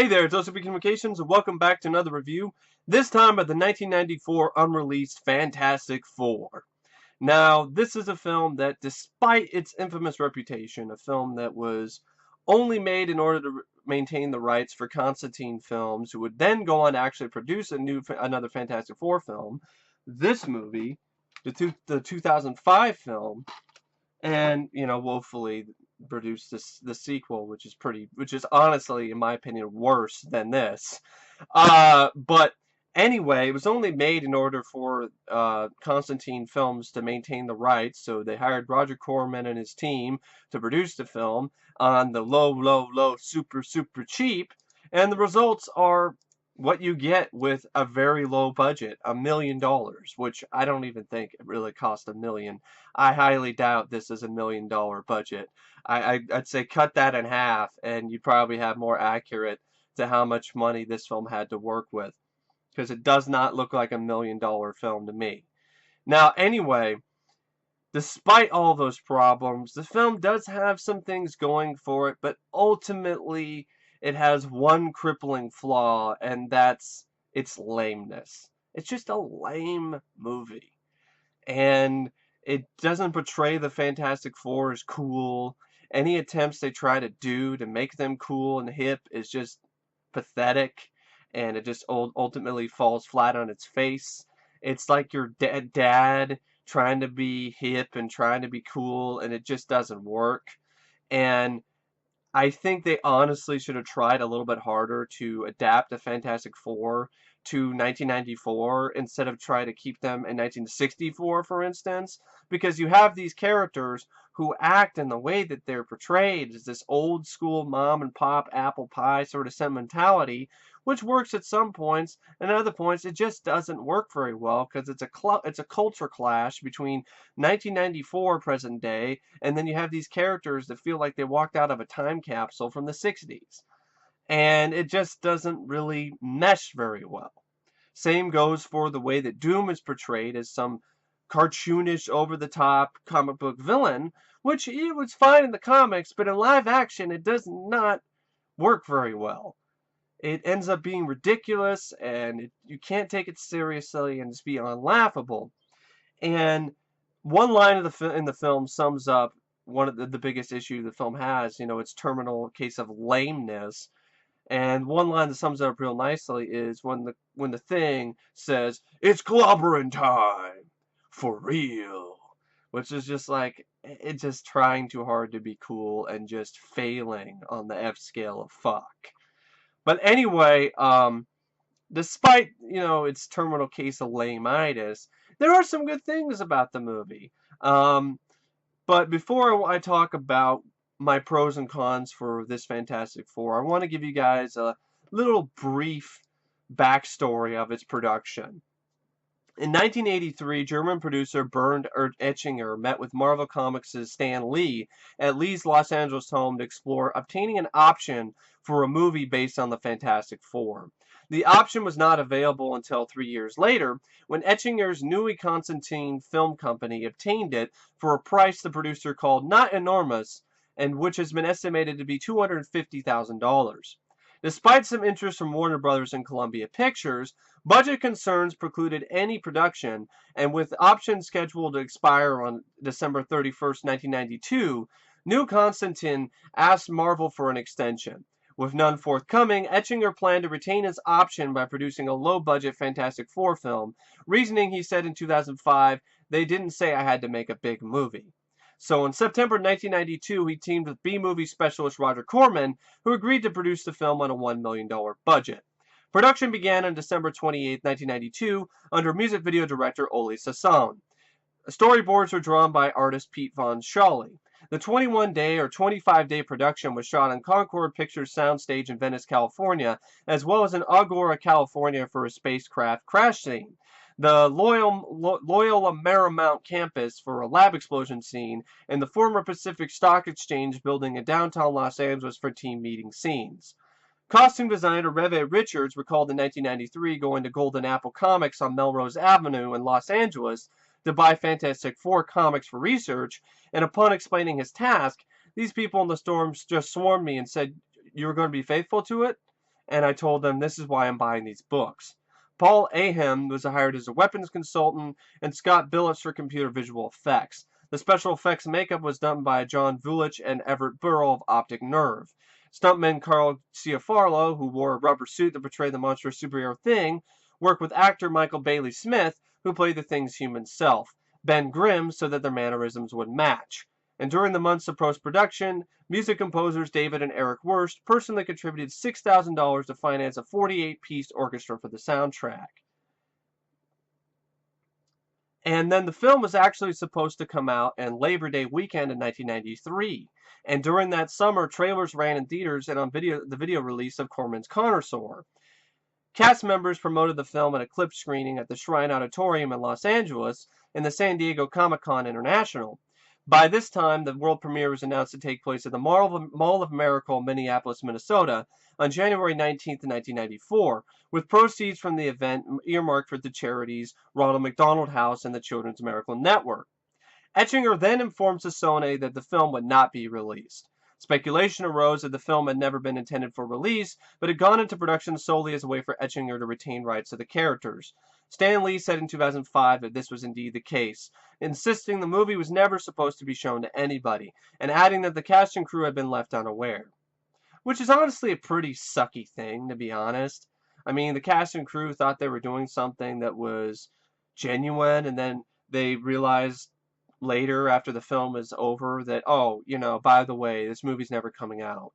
Hey there, it's OCP Communications, and welcome back to another review, this time of the 1994 unreleased Fantastic Four. Now, this is a film that, despite its infamous reputation, a film that was only made in order to maintain the rights for Constantine Films, who would then go on to actually produce another Fantastic Four film, this movie, the 2005 film, and woefully produced the sequel, which is honestly, in my opinion, worse than this. But anyway, it was only made in order for Constantine Films to maintain the rights, so they hired Roger Corman and his team to produce the film on the low, super cheap, and the results are what you get with a very low budget, $1 million, which I don't even think it really cost $1 million. I highly doubt this is $1 million budget. I'd say cut that in half, and you'd probably have more accurate to how much money this film had to work with, because it does not look like $1 million film to me. Now, anyway, despite all those problems, the film does have some things going for it, but ultimately it has one crippling flaw, and that's its lameness. It's just a lame movie. And it doesn't portray the Fantastic Four as cool. Any attempts they try to do to make them cool and hip is just pathetic, and it just ultimately falls flat on its face. It's like your dad trying to be hip and trying to be cool, and it just doesn't work. And I think they honestly should have tried a little bit harder to adapt the Fantastic Four to 1994 instead of try to keep them in 1964, for instance, because you have these characters who act in the way that they're portrayed as this old school mom and pop apple pie sort of sentimentality, which works at some points, and at other points it just doesn't work very well because it's a culture clash between 1994 present day, and then you have these characters that feel like they walked out of a time capsule from the 60s. And it just doesn't really mesh very well. Same goes for the way that Doom is portrayed as some cartoonish, over-the-top comic book villain, which it was fine in the comics, but in live action it does not work very well. It ends up being ridiculous, and you can't take it seriously, and it's beyond laughable. And one line in the film sums up one of the biggest issues the film has, its terminal case of lameness. And one line that sums it up real nicely is when the Thing says, "It's clobbering time, for real," which is just like, it's just trying too hard to be cool and just failing on the F scale of fuck. But anyway, despite, its terminal case of lameitis, there are some good things about the movie. But before I talk about my pros and cons for this Fantastic Four, I want to give you guys a little brief backstory of its production. In 1983, German producer Bernd Etchinger met with Marvel Comics' Stan Lee at Lee's Los Angeles home to explore obtaining an option for a movie based on the Fantastic Four. The option was not available until 3 years later, when Etchinger's newly Constantine Film Company obtained it for a price the producer called not enormous, and which has been estimated to be $250,000. Despite some interest from Warner Brothers and Columbia Pictures, budget concerns precluded any production, and with options scheduled to expire on December 31st, 1992, New Constantine asked Marvel for an extension. With none forthcoming, Etchinger planned to retain his option by producing a low-budget Fantastic Four film, reasoning he said in 2005, "They didn't say I had to make a big movie." So in September 1992, he teamed with B-movie specialist Roger Corman, who agreed to produce the film on a $1 million budget. Production began on December 28, 1992, under music video director Oley Sassone. Storyboards were drawn by artist Pete Von Schawley. The 21-day or 25-day production was shot on Concord Pictures soundstage in Venice, California, as well as in Agoura, California for a spacecraft crash scene, the Loyola Marymount campus for a lab explosion scene, and the former Pacific Stock Exchange building in downtown Los Angeles for team meeting scenes. Costume designer Reve Richards recalled in 1993 going to Golden Apple Comics on Melrose Avenue in Los Angeles to buy Fantastic Four comics for research, and upon explaining his task, these people in the storm just swarmed me and said, "You're going to be faithful to it?" and I told them this is why I'm buying these books. Paul Ahem was hired as a weapons consultant, and Scott Billups for computer visual effects. The special effects makeup was done by John Vulich and Everett Burrell of Optic Nerve. Stuntman Carl Ciarfalio, who wore a rubber suit to portray the monstrous superhero Thing, worked with actor Michael Bailey Smith, who played the Thing's human self, Ben Grimm, so that their mannerisms would match. And during the months of post-production, music composers David and Eric Wurst personally contributed $6,000 to finance a 48-piece orchestra for the soundtrack. And then the film was actually supposed to come out on Labor Day weekend in 1993. And during that summer, trailers ran in theaters and on the video release of Corman's Connoisseur. Cast members promoted the film at a clip screening at the Shrine Auditorium in Los Angeles and the San Diego Comic-Con International. By this time, the world premiere was announced to take place at the Mall of Miracle, Minneapolis, Minnesota, on January 19, 1994, with proceeds from the event earmarked for the charities Ronald McDonald House and the Children's Miracle Network. Etchinger then informed Sassone that the film would not be released. Speculation arose that the film had never been intended for release, but had gone into production solely as a way for Etchinger to retain rights to the characters. Stan Lee said in 2005 that this was indeed the case, insisting the movie was never supposed to be shown to anybody, and adding that the cast and crew had been left unaware. Which is honestly a pretty sucky thing, to be honest. I mean, the cast and crew thought they were doing something that was genuine, and then they realized later, after the film was over, that, oh, by the way, this movie's never coming out.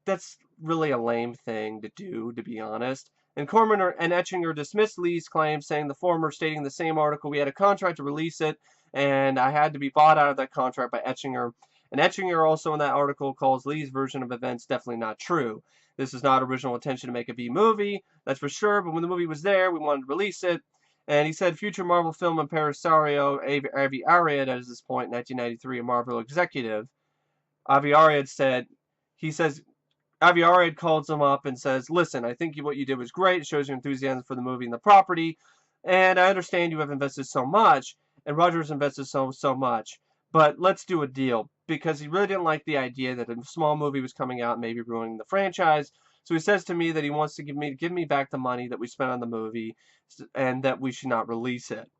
That's really a lame thing to do, to be honest. And Corman and Etchinger dismissed Lee's claims, saying the former stating in the same article, we had a contract to release it, and I had to be bought out of that contract by Etchinger. And Etchinger also in that article calls Lee's version of events definitely not true. This is not original intention to make a B movie, that's for sure, but when the movie was there, we wanted to release it. And he said future Marvel film impresario Avi Arad, at this point, 1993, a Marvel executive, Avi Arad Avi Arad calls him up and says, listen, I think what you did was great. It shows your enthusiasm for the movie and the property. And I understand you have invested so much, and Roger's invested so much. But let's do a deal. Because he really didn't like the idea that a small movie was coming out and maybe ruining the franchise. So he says to me that he wants to give me back the money that we spent on the movie and that we should not release it.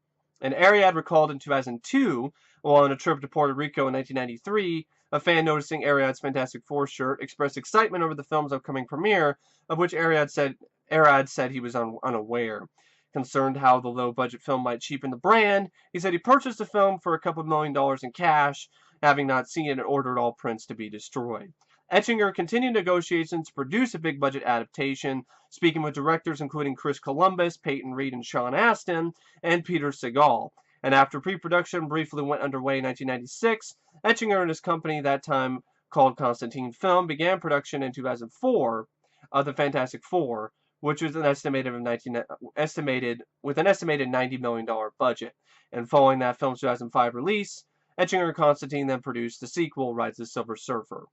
And Ariad recalled in 2002, while on a trip to Puerto Rico in 1993, a fan noticing Ariad's Fantastic Four shirt expressed excitement over the film's upcoming premiere, of which Arad said he was unaware. Concerned how the low-budget film might cheapen the brand, he said he purchased the film for a couple $1 million in cash, having not seen it and ordered all prints to be destroyed. Etchinger continued negotiations to produce a big-budget adaptation, speaking with directors including Chris Columbus, Peyton Reed, and Sean Astin, and Peter Segal. And after pre-production briefly went underway in 1996, Etchinger and his company, that time called Constantine Film, began production in 2004 of the Fantastic Four, which was estimated with an estimated $90 million budget. And following that film's 2005 release, Etchinger and Constantine then produced the sequel, Rise of the Silver Surfer.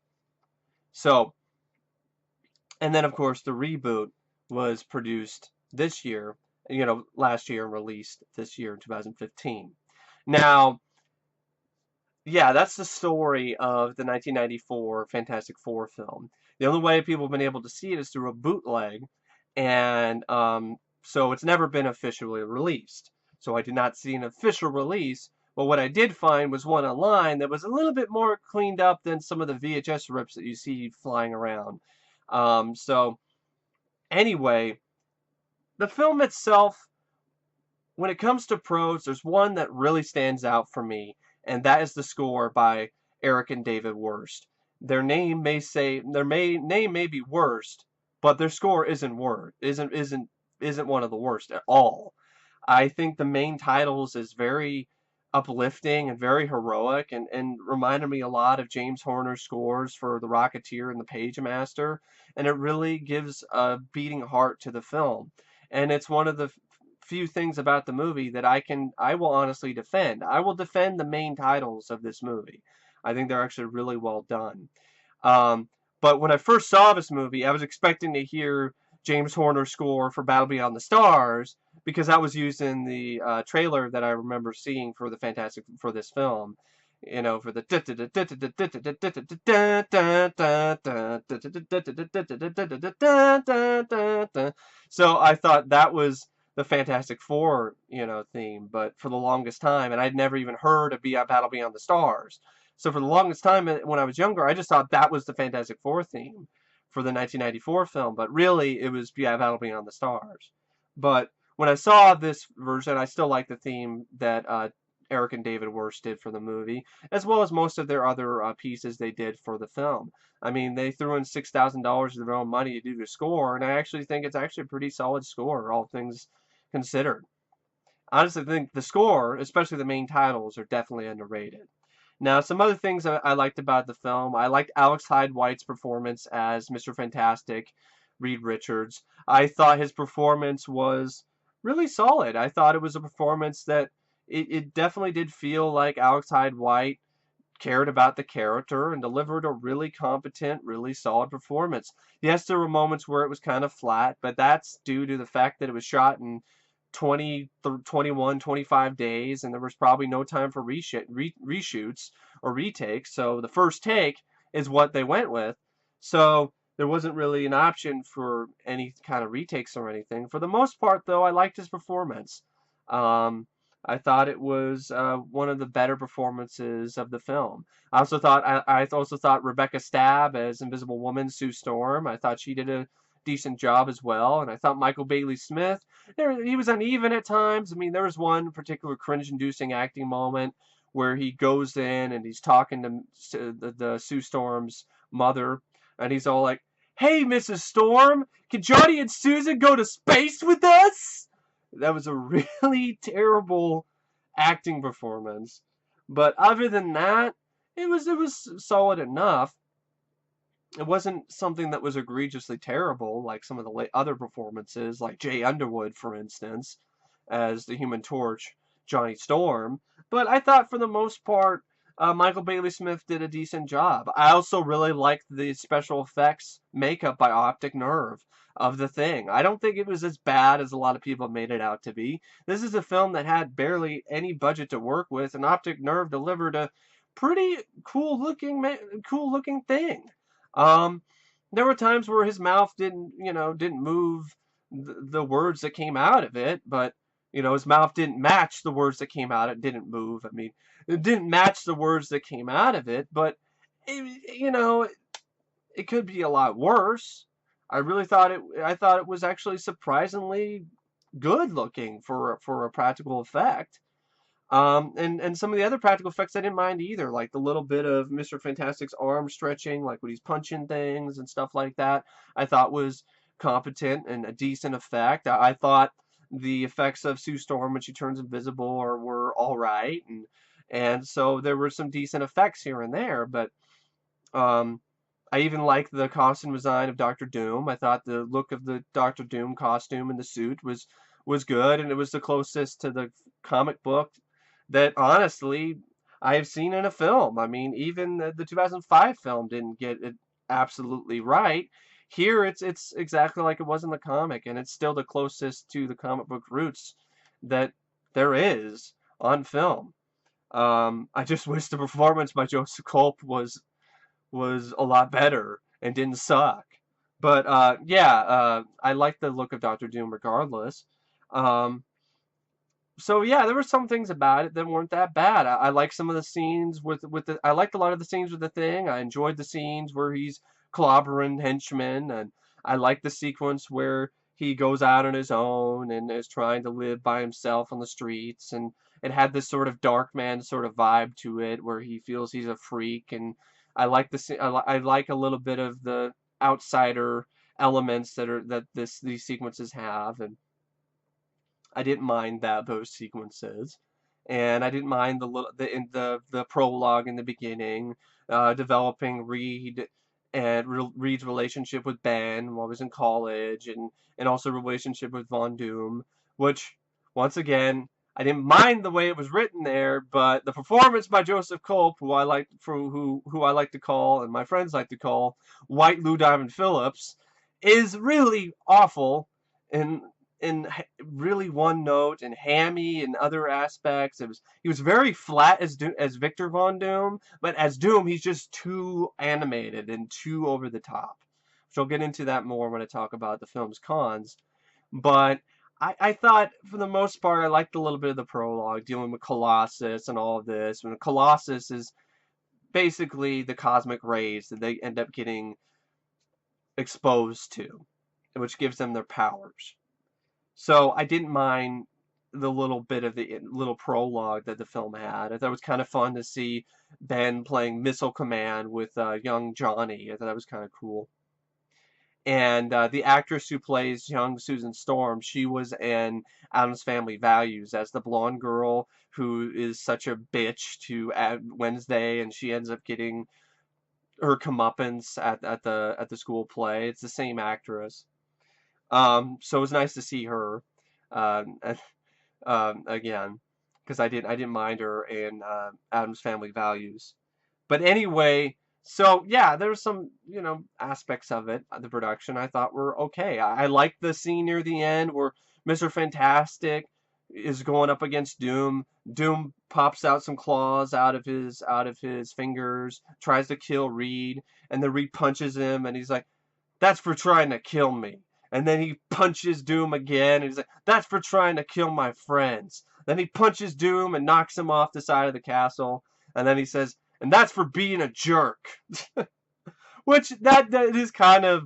So, and then of course the reboot was produced this year, last year, and released this year in 2015. Now, yeah, that's the story of the 1994 Fantastic Four film. The only way people have been able to see it is through a bootleg, and so it's never been officially released. So I did not see an official release, but what I did find was one online that was a little bit more cleaned up than some of the VHS rips that you see flying around. So anyway, the film itself, when it comes to pros, there's one that really stands out for me, and that is the score by Eric and David Wurst. Their name may be Wurst, but their score isn't one of the worst at all. I think the main titles is very uplifting and very heroic, and reminded me a lot of James Horner's scores for The Rocketeer and The Page Master, and it really gives a beating heart to the film. And it's one of the few things about the movie that I will honestly defend. I will defend the main titles of this movie. I think they're actually really well done. But when I first saw this movie, I was expecting to hear James Horner's score for Battle Beyond the Stars, because that was used in the trailer that I remember seeing for this film. you know, for the so I thought that was the Fantastic Four, you know, theme, but for the longest time, and I'd never even heard of Battle Beyond the Stars. So for the longest time when I was younger, I just thought that was the Fantastic Four theme for the 1994 film, but really it was Battle Beyond the Stars. But when I saw this version, I still like the theme that Eric and David Worst did for the movie, as well as most of their other pieces they did for the film. I mean, they threw in $6,000 of their own money to do the score, and I actually think it's actually a pretty solid score, all things considered. Honestly, I think the score, especially the main titles, are definitely underrated. Now, some other things I liked about the film. I liked Alex Hyde-White's performance as Mr. Fantastic, Reed Richards. I thought his performance was really solid. I thought it was a performance that it definitely did feel like Alex Hyde-White cared about the character and delivered a really competent, really solid performance. Yes, there were moments where it was kind of flat, but that's due to the fact that it was shot in 20, 21, 25 days, and there was probably no time for reshoots or retakes. So the first take is what they went with. So there wasn't really an option for any kind of retakes or anything. For the most part, though, I liked his performance. Um, I thought it was one of the better performances of the film. I also thought Rebecca Staab as Invisible Woman, Sue Storm. I thought she did a decent job as well, and I thought Michael Bailey Smith, he was uneven at times. I mean, there was one particular cringe-inducing acting moment where he goes in and he's talking to the Sue Storm's mother, and he's all like, "Hey, Mrs. Storm, can Johnny and Susan go to space with us?" That was a really terrible acting performance. But other than that, it was solid enough. It wasn't something that was egregiously terrible like some of the other performances, like Jay Underwood, for instance, as the Human Torch, Johnny Storm. But I thought for the most part, Michael Bailey Smith did a decent job. I also really liked the special effects makeup by Optic Nerve of The Thing. I don't think it was as bad as a lot of people made it out to be. This is a film that had barely any budget to work with, and Optic Nerve delivered a pretty cool looking thing. Um, there were times where his mouth didn't move the words that came out of it, but his mouth didn't match the words that came out. It didn't move. I mean, it didn't match the words that came out of it, but it could be a lot worse. I thought it was actually surprisingly good looking for a practical effect. And some of the other practical effects I didn't mind either, like the little bit of Mr. Fantastic's arm stretching, like when he's punching things and stuff like that, I thought was competent and a decent effect. I thought the effects of Sue Storm when she turns invisible were all right, and so there were some decent effects here and there, but um, I even liked the costume design of Doctor Doom. I thought the look of the Doctor Doom costume and the suit was good, and it was the closest to the comic book that honestly I have seen in a film. I mean, even the 2005 film didn't get it absolutely right. Here, it's exactly like it was in the comic, and it's still the closest to the comic book roots that there is on film. I just wish the performance by Joseph Culp was a lot better and didn't suck. But yeah, I like the look of Doctor Doom regardless. Um, so yeah, there were some things about it that weren't that bad. I like some of the scenes I liked a lot of the scenes with the Thing. I enjoyed the scenes where he's clobbering henchmen, and I liked the sequence where he goes out on his own and is trying to live by himself on the streets, and it had this sort of dark man sort of vibe to it where he feels he's a freak, and I like a little bit of the outsider elements that these sequences have, and I didn't mind those sequences, and I didn't mind the prologue in the beginning, developing Reed's relationship with Ben while he was in college, and also relationship with Von Doom, which once again I didn't mind the way it was written there, but the performance by Joseph Culp, who I like to call and my friends like to call White Lou Diamond Phillips, is really awful in and really one note and hammy in other aspects. He was very flat as Victor Von Doom, but as Doom he's just too animated and too over the top. Which I'll get into that more when I talk about the film's cons. But I thought for the most part I liked a little bit of the prologue dealing with Colossus and all of this. When Colossus is basically the cosmic rays that they end up getting exposed to, which gives them their powers. So I didn't mind the little bit of the little prologue that the film had. I thought it was kind of fun to see Ben playing Missile Command with young Johnny. I thought that was kind of cool. And the actress who plays young Susan Storm, she was in Addams Family Values as the blonde girl who is such a bitch to Wednesday, and she ends up getting her comeuppance at the school play. It's the same actress. So it was nice to see her um, again, because I didn't mind her in Addams Family Values. But anyway, so yeah, there's some aspects of it, the production I thought were okay. I liked the scene near the end where Mr. Fantastic is going up against Doom. Doom pops out some claws out of his fingers, tries to kill Reed, and then Reed punches him, and he's like, "That's for trying to kill me." And then he punches Doom again, and he's like, "That's for trying to kill my friends." Then he punches Doom and knocks him off the side of the castle, and then he says, "And that's for being a jerk." Which that is kind of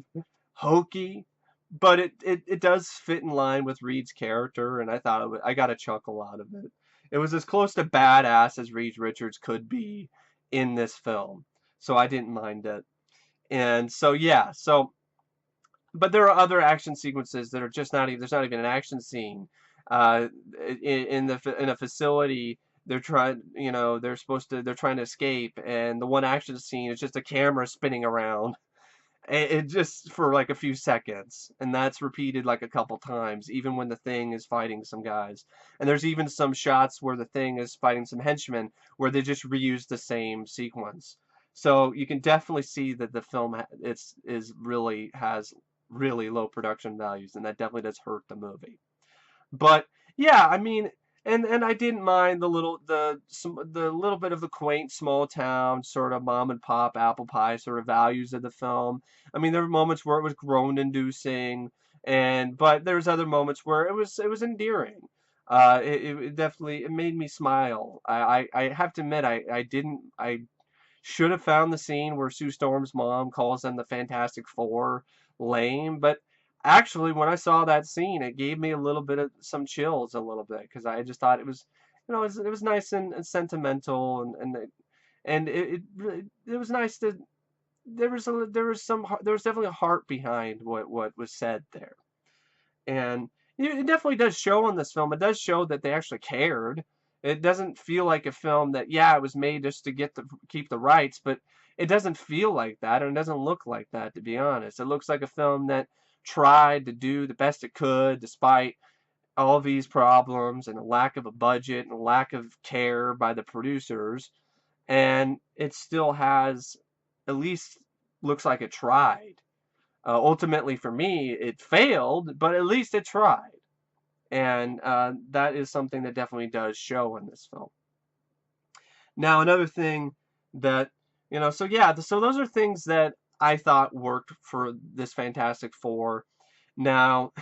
hokey, but it does fit in line with Reed's character, and I thought I got a chuckle out of it. It was as close to badass as Reed Richards could be in this film, so I didn't mind it. And so yeah, but there are other action sequences that are just not even, there's not even an action scene. Uh, in a facility, they're trying, they're trying to escape, and the one action scene is just a camera spinning around. It just for like a few seconds, and that's repeated like a couple times, even when the Thing is fighting some guys. And there's even some shots where the Thing is fighting some henchmen where they just reuse the same sequence. So you can definitely see that the film has really low production values, and that definitely does hurt the movie. But yeah, I mean, and I didn't mind the little bit of the quaint small town sort of mom and pop apple pie sort of values of the film. I mean, there were moments where it was groan inducing, but there's other moments where it was endearing. It definitely it made me smile. I have to admit I should have found the scene where Sue Storm's mom calls them the Fantastic Four lame, but actually when I saw that scene, it gave me a little bit of some chills a little bit because I just thought it was, it was nice and sentimental and it was nice to there was definitely a heart behind what was said there. And it definitely does show in this film. It does show that they actually cared. It doesn't feel like a film that, yeah, it was made just to keep the rights, but it doesn't feel like that, and it doesn't look like that, to be honest. It looks like a film that tried to do the best it could despite all these problems and a lack of a budget and a lack of care by the producers, and it still has, at least looks like it tried. Ultimately, for me, it failed, but at least it tried. And that is something that definitely does show in this film. Now, another thing that, so yeah, so those are things that I thought worked for this Fantastic Four. Now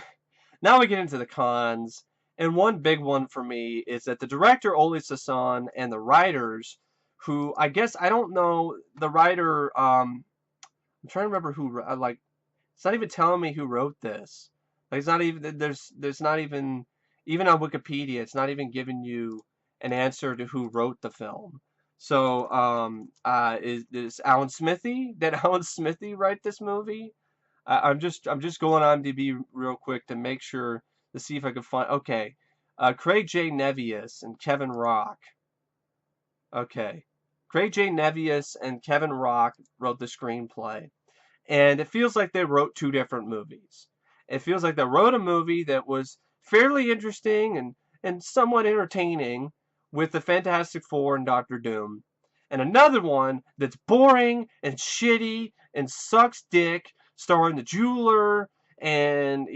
we get into the cons, and one big one for me is that the director, Oley Sassone, and the writers, who I guess, I don't know, the writer, I'm trying to remember who, like, it's not even telling me who wrote this. Like, it's not even, there's not even on Wikipedia, it's not even giving you an answer to who wrote the film. So, is Alan Smithy? Did Alan Smithy write this movie? I'm just going on IMDb real quick to make sure, to see if I can find. Okay, Craig J. Nevius and Kevin Rock. Okay, Craig J. Nevius and Kevin Rock wrote the screenplay. And it feels like they wrote two different movies. It feels like they wrote a movie that was fairly interesting and somewhat entertaining with the Fantastic Four and Doctor Doom. And another one that's boring and shitty and sucks dick, starring the jeweler and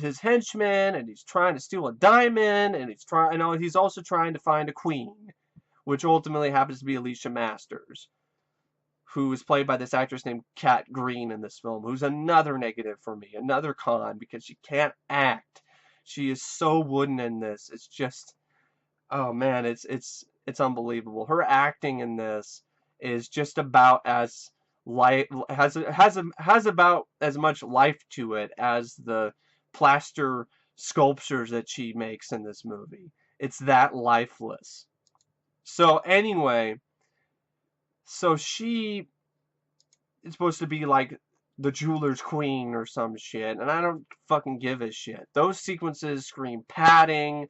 his henchmen, and he's trying to steal a diamond, and he's also trying to find a queen, which ultimately happens to be Alicia Masters, who is played by this actress named Kat Green in this film, who's another negative for me, another con, because she can't act. She is so wooden in this. It's just, oh man, it's unbelievable. Her acting in this is just about as has about as much life to it as the plaster sculptures that she makes in this movie. It's that lifeless. So anyway, so she is supposed to be like the jeweler's queen or some shit, and I don't fucking give a shit. Those sequences scream padding,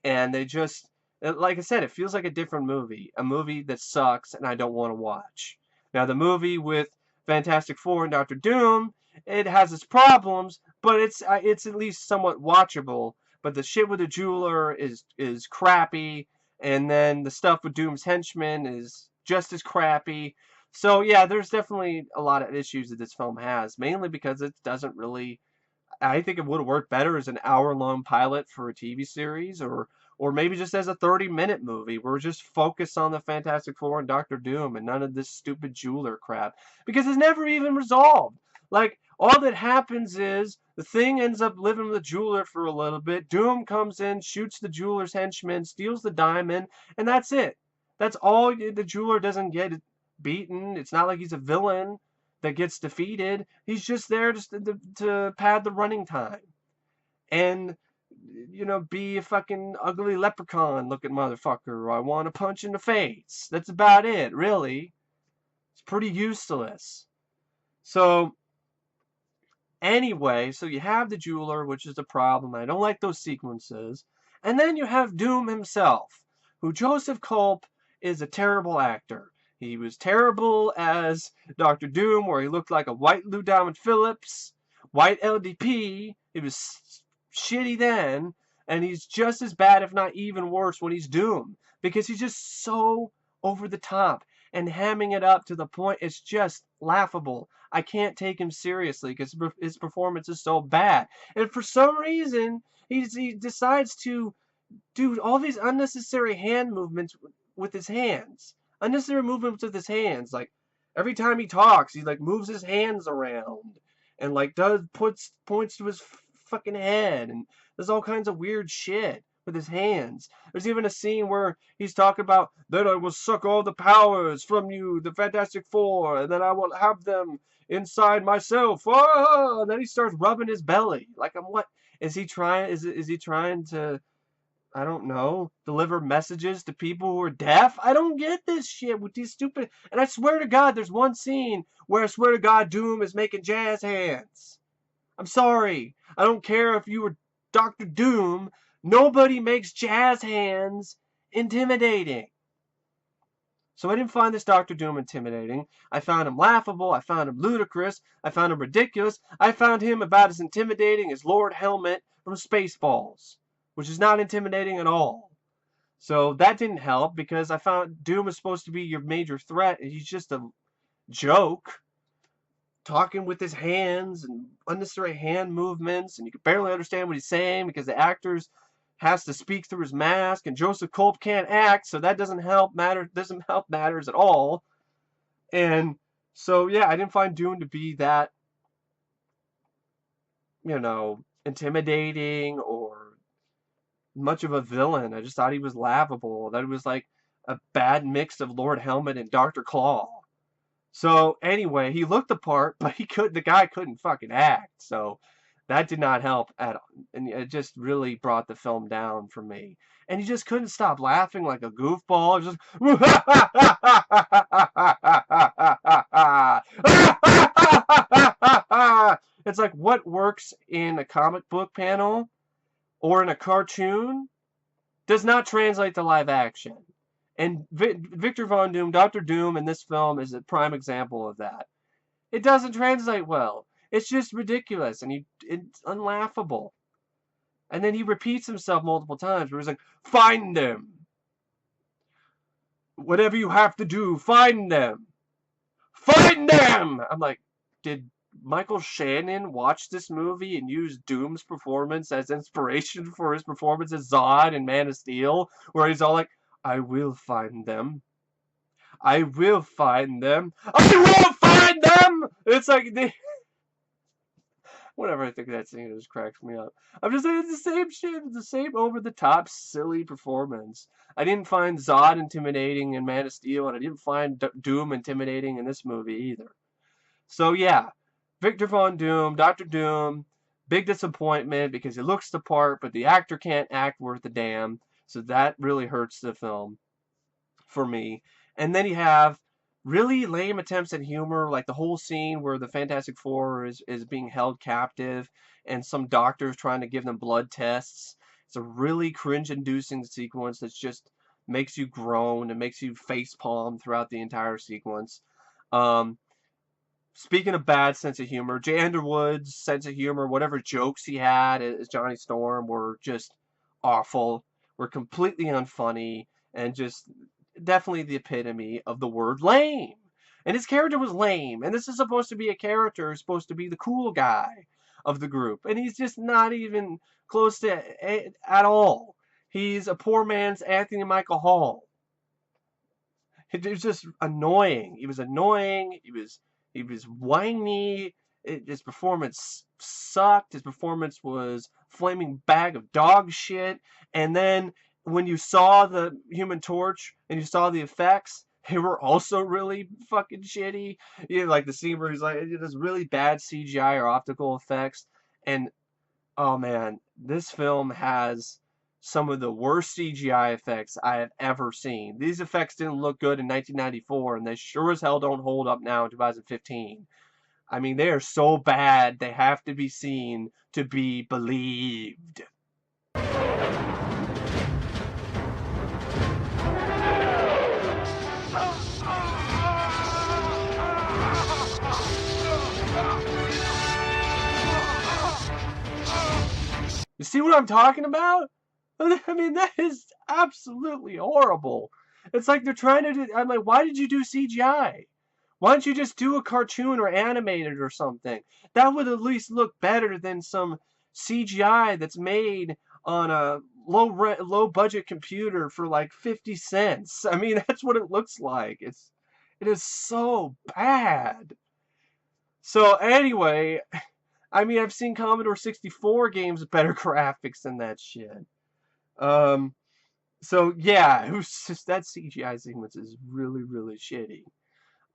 and they just, like I said, it feels like a different movie. A movie that sucks and I don't want to watch. Now, the movie with Fantastic Four and Doctor Doom, it has its problems, but it's at least somewhat watchable. But the shit with the jeweler is crappy, and then the stuff with Doom's henchmen is just as crappy. So yeah, there's definitely a lot of issues that this film has, mainly because it doesn't really. I think it would have worked better as an hour-long pilot for a TV series, or maybe just as a 30-minute movie where we're just focused on the Fantastic Four and Doctor Doom and none of this stupid jeweler crap, because it's never even resolved. Like, all that happens is the Thing ends up living with the jeweler for a little bit. Doom comes in, shoots the jeweler's henchman, steals the diamond, and that's it. That's all. The jeweler doesn't get beaten. It's not like he's a villain that gets defeated. He's just there just to pad the running time. And, be a fucking ugly leprechaun looking motherfucker, or I want to punch in the face. That's about it, really. It's pretty useless. So, anyway, so you have the jeweler, which is the problem. I don't like those sequences. And then you have Doom himself, who Joseph Culp is a terrible actor. He was terrible as Dr. Doom, where he looked like a white Lou Diamond Phillips, white LDP. He was shitty then, and he's just as bad, if not even worse, when he's Doom, because he's just so over the top and hamming it up to the point it's just laughable. I can't take him seriously because his performance is so bad. And for some reason, he decides to do all these unnecessary hand movements with his hands. Unnecessary movements with his hands. Like, every time he talks, he like moves his hands around and like points to his fucking head and does all kinds of weird shit with his hands. There's even a scene where he's talking about, then I will suck all the powers from you, the Fantastic Four, and then I will have them inside myself. Oh! And then he starts rubbing his belly. Like, what is he trying? Is he trying to, I don't know, deliver messages to people who are deaf? I don't get this shit with these stupid. And I swear to God, there's one scene where I swear to God, Doom is making jazz hands. I'm sorry. I don't care if you were Dr. Doom. Nobody makes jazz hands intimidating. So I didn't find this Dr. Doom intimidating. I found him laughable. I found him ludicrous. I found him ridiculous. I found him about as intimidating as Lord Helmet from Spaceballs, which is not intimidating at all. So that didn't help because I found Doom is supposed to be your major threat, and he's just a joke, talking with his hands and unnecessary hand movements, and you can barely understand what he's saying because the actors has to speak through his mask, and Joseph Culp can't act, so that doesn't help matters at all. And so yeah, I didn't find Doom to be that, intimidating or much of a villain. I just thought he was laughable. That it was like a bad mix of Lord Helmet and Dr. Claw. So anyway, he looked the part, but the guy couldn't fucking act. So that did not help at all. And it just really brought the film down for me. And he just couldn't stop laughing like a goofball. Just it's like, what works in a comic book panel or in a cartoon does not translate to live action. And Victor Von Doom, Dr. Doom in this film is a prime example of that. It doesn't translate well. It's just ridiculous, and it's unlaughable. And then he repeats himself multiple times where he's like, find them. Whatever you have to do, find them. Find them! I'm like, did Michael Shannon watched this movie and used Doom's performance as inspiration for his performance as Zod in Man of Steel, where he's all like, I will find them. I will find them. I will find them! It's like, whenever I think of that scene, it just cracks me up. I'm just saying, it's the same shit. It's the same over-the-top, silly performance. I didn't find Zod intimidating in Man of Steel, and I didn't find Doom intimidating in this movie either. So yeah, Victor Von Doom, Dr. Doom, big disappointment because he looks the part, but the actor can't act worth a damn. So that really hurts the film for me. And then you have really lame attempts at humor, like the whole scene where the Fantastic Four is being held captive and some doctor's trying to give them blood tests. It's a really cringe-inducing sequence that just makes you groan and makes you facepalm throughout the entire sequence. Um, Speaking of bad sense of humor, Jay Underwood's sense of humor, whatever jokes he had as Johnny Storm were just awful, were completely unfunny, and just definitely the epitome of the word lame. And his character was lame, and this is supposed to be a character who's supposed to be the cool guy of the group, and he's just not even close to it at all. He's a poor man's Anthony Michael Hall. It was just annoying. He was annoying. He was whiny. His performance sucked. His performance was flaming bag of dog shit. And then when you saw the Human Torch and you saw the effects, they were also really fucking shitty. You know, like the scene where he's like, there's really bad CGI or optical effects. And oh man, this film has some of the worst CGI effects I have ever seen. These effects didn't look good in 1994, and they sure as hell don't hold up now in 2015. I mean, they are so bad, they have to be seen to be believed. You see what I'm talking about? I mean, that is absolutely horrible. It's like they're trying to do, I'm like, why did you do CGI? Why don't you just do a cartoon or animate it or something? That would at least look better than some CGI that's made on a low budget computer for like 50 cents. I mean, that's what it looks like. It is so bad. So anyway, I mean, I've seen Commodore 64 games with better graphics than that shit. So yeah, it was just that CGI sequence is really, really shitty.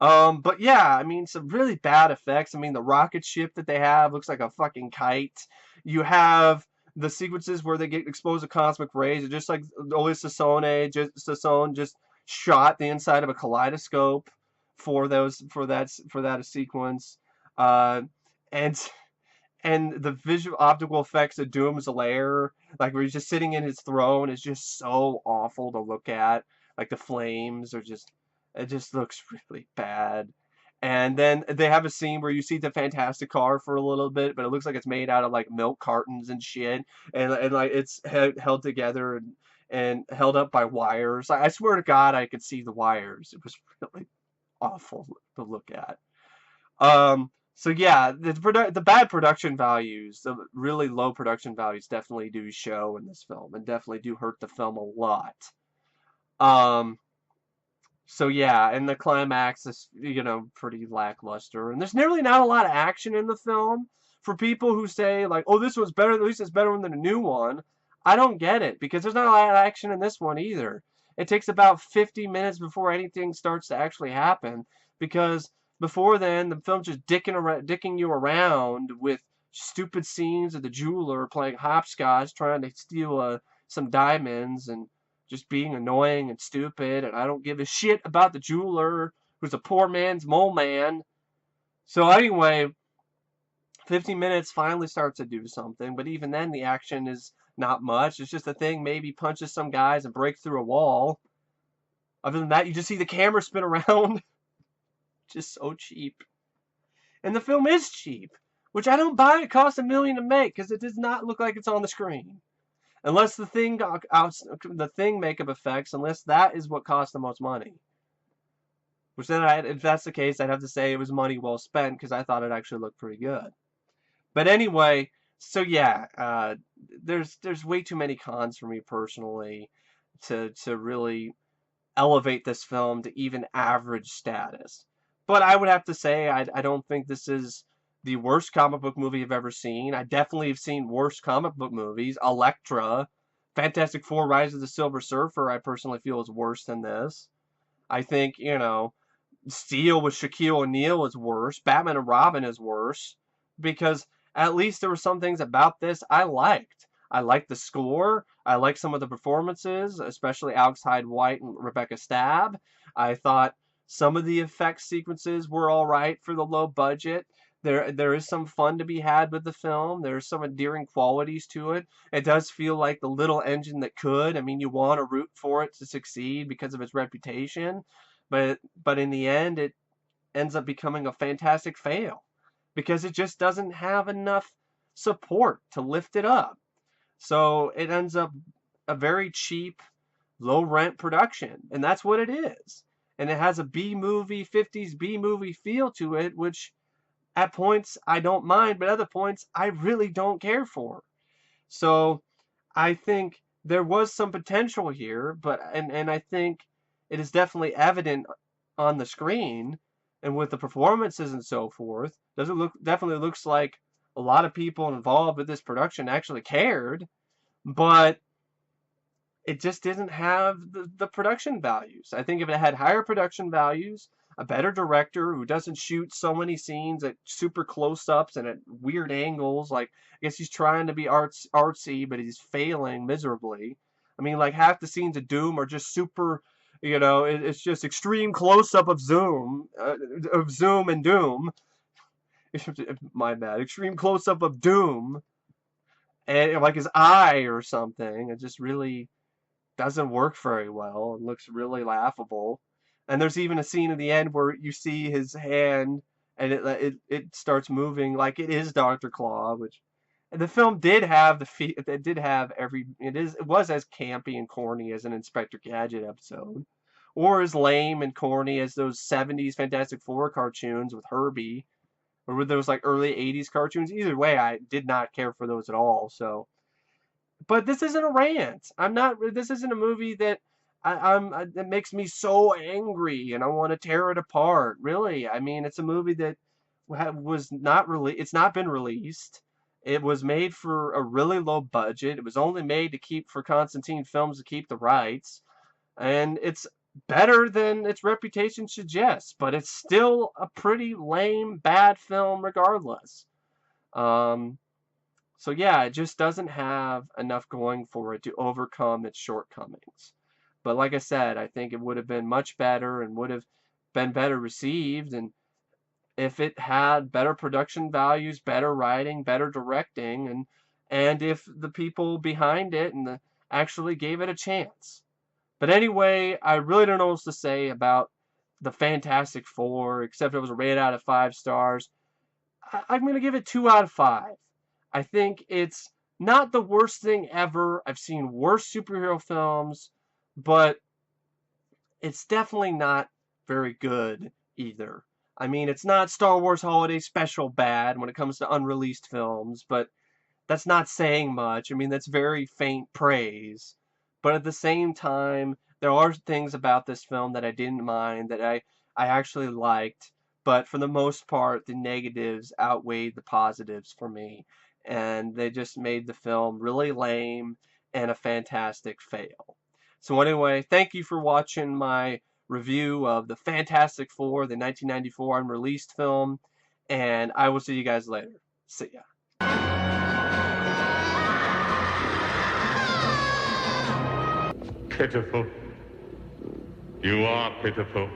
But yeah, I mean, some really bad effects. I mean, the rocket ship that they have looks like a fucking kite. You have the sequences where they get exposed to cosmic rays, just like Oley Sassone just shot the inside of a kaleidoscope for that sequence. Uh, and and the visual optical effects of Doom's lair, like where he's just sitting in his throne, is just so awful to look at. Like the flames are just, it just looks really bad. And then they have a scene where you see the Fantastic Car for a little bit, but it looks like it's made out of like milk cartons and shit, and like it's held together and held up by wires. I swear to God, I could see the wires. It was really awful to look at. So yeah, the bad production values, the really low production values definitely do show in this film and definitely do hurt the film a lot. Um, so yeah, and the climax is, pretty lackluster. And there's nearly not a lot of action in the film. For people who say like, oh, this one's better, at least it's better than the new one, I don't get it because there's not a lot of action in this one either. It takes about 50 minutes before anything starts to actually happen because before then the film's just dicking you around with stupid scenes of the jeweler playing hopscotch trying to steal some diamonds and just being annoying and stupid, and I don't give a shit about the jeweler who's a poor man's mole man. So anyway, 15 minutes finally starts to do something, but even then the action is not much. It's just a thing maybe punches some guys and breaks through a wall. Other than that, you just see the camera spin around. Just so cheap. And the film is cheap, which I don't buy. It costs $1 million to make because it does not look like it's on the screen. Unless the thing makeup effects, unless that is what costs the most money. Which then, if that's the case, I'd have to say it was money well spent because I thought it actually looked pretty good. But anyway, so yeah, there's way too many cons for me personally to really elevate this film to even average status. But I would have to say I don't think this is the worst comic book movie I've ever seen. I definitely have seen worse comic book movies. Elektra, Fantastic Four: Rise of the Silver Surfer, I personally feel is worse than this. I think, Steel with Shaquille O'Neal is worse. Batman and Robin is worse. Because at least there were some things about this I liked. I liked the score. I liked some of the performances, especially Alex Hyde-White and Rebecca Staab. I thought some of the effects sequences were all right for the low budget. There is some fun to be had with the film. There's some endearing qualities to it. It does feel like the little engine that could. I mean, you want to root for it to succeed because of its reputation, but in the end, it ends up becoming a fantastic fail because it just doesn't have enough support to lift it up. So it ends up a very cheap, low rent production, and that's what it is. And it has a B movie, 50s B movie feel to it, which at points I don't mind, but other points I really don't care for. So I think there was some potential here, and I think it is definitely evident on the screen and with the performances and so forth. Definitely looks like a lot of people involved with this production actually cared, but it just didn't have the production values. I think if it had higher production values, a better director who doesn't shoot so many scenes at super close-ups and at weird angles, like I guess he's trying to be artsy, but he's failing miserably. I mean, like half the scenes of Doom are just super, it's just extreme close-up of Zoom and Doom. My bad. Extreme close-up of Doom and like his eye or something. It just really doesn't work very well and looks really laughable. And there's even a scene at the end where you see his hand and it starts moving like it is Dr. Claw, which the film did have it was as campy and corny as an Inspector Gadget episode, or as lame and corny as those 70s Fantastic Four cartoons with Herbie, or with those like early 80s cartoons. Either way, I did not care for those at all. So, but this isn't a rant. This isn't a movie that that makes me so angry and I want to tear it apart. Really, I mean, it's a movie that was not really. It's not been released. It was made for a really low budget. It was only made for Constantine Films to keep the rights, and it's better than its reputation suggests. But it's still a pretty lame, bad film, regardless. So yeah, it just doesn't have enough going for it to overcome its shortcomings. But like I said, I think it would have been much better and would have been better received, and if it had better production values, better writing, better directing, and if the people behind it actually gave it a chance. But anyway, I really don't know what else to say about the Fantastic Four, except it was rated out of 5 stars. I'm going to give it 2 out of 5. I think it's not the worst thing ever. I've seen worse superhero films, but it's definitely not very good either. I mean, it's not Star Wars Holiday Special bad when it comes to unreleased films, but that's not saying much. I mean, that's very faint praise. But at the same time, there are things about this film that I didn't mind, that I actually liked. But for the most part, the negatives outweighed the positives for me. And they just made the film really lame and a fantastic fail. So anyway, thank you for watching my review of the Fantastic Four, the 1994 unreleased film, and I will see you guys later. See ya. Pitiful. You are pitiful.